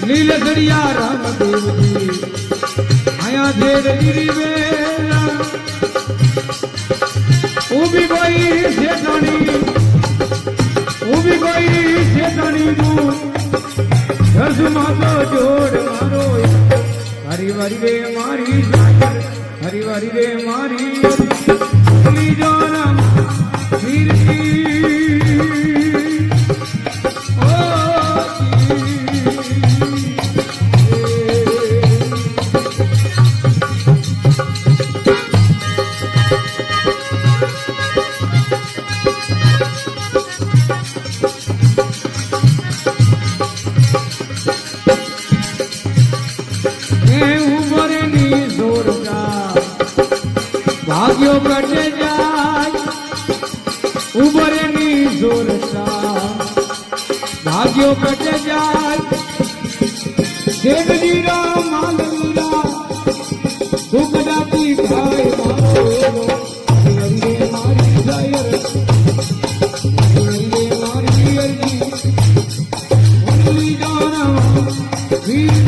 लीलगड़िया रामदेव जी आया धेर गिरी बेला उभी कोई शेतानी नु दस मातो जोड़ मारो हरी हरी रे मारी हरी हरी रे मारी जोना वीर भाग्यो कटे जाय उबरनी जोरसा भाग्यो कटे जाय देव जीरा मालवीरा दुखड़ा की खाए मारो हरि मारी जायर हरि मारी अर्जी उनली जाना वीर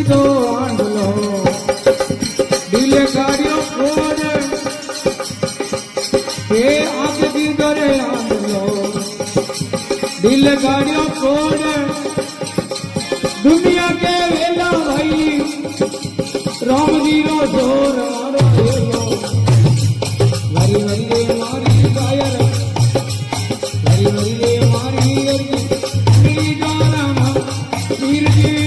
दो आंडलो दिल गाड़ियों खोज के आगे की दरे आंडलो दिल गाड़ियों खोज दुनिया के वेला भाई राम जी रो जोर मारो वेलो हरी हरी रे मारी गायर हरी हरी रे मारी मेरी जाना वीर जी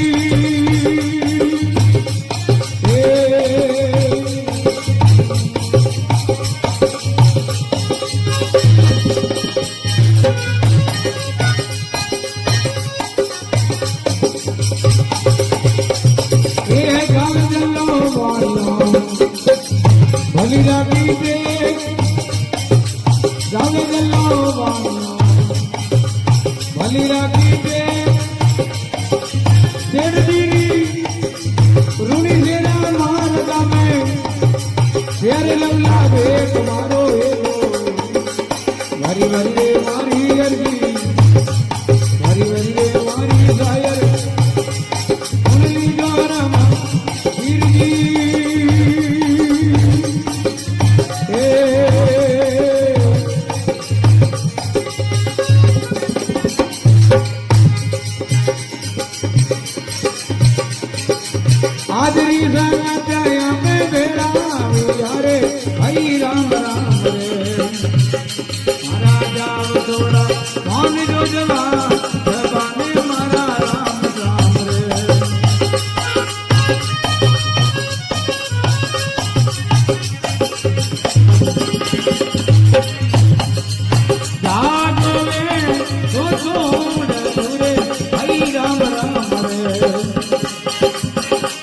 भली राखी दे जावे गल्लो वाणो भली राखी दे तेर दीरी रूनी सेना मार गामे शेर लवला बे तुम्हारो एलो भरी भरी मारी अर्जी भरी भरी मारी गायर उनली जोरमा वीरजी आदरी संगा त्याया में बेड़ा यारे हई राम राम रे महाराजा तोरा कौन जो जवान जवाने मारा राम राम रे जागो वे तो छोड़ दूरे हई राम राम रे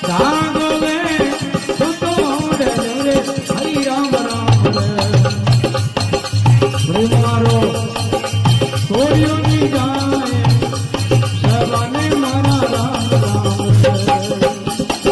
जागो वे तो छोड़ दूरे हई राम राम रे मारो छोड़ियो नहीं जाए शबाने मारा राम राम रे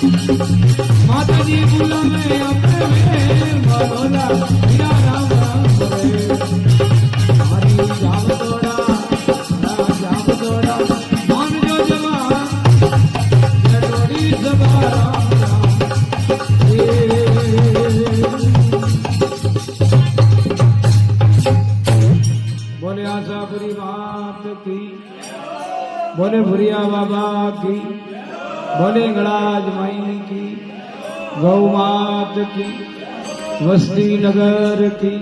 माता जी बुला में अपने में बोला हीरा राम राम रे हरी जाम तोड़ा मान जो जवान जटोरी सभा राम राम बोले आशापुरी बात की बोले भुरिया बाबा की बोले गणराज माई की गौ मात की वस्ती नगर की।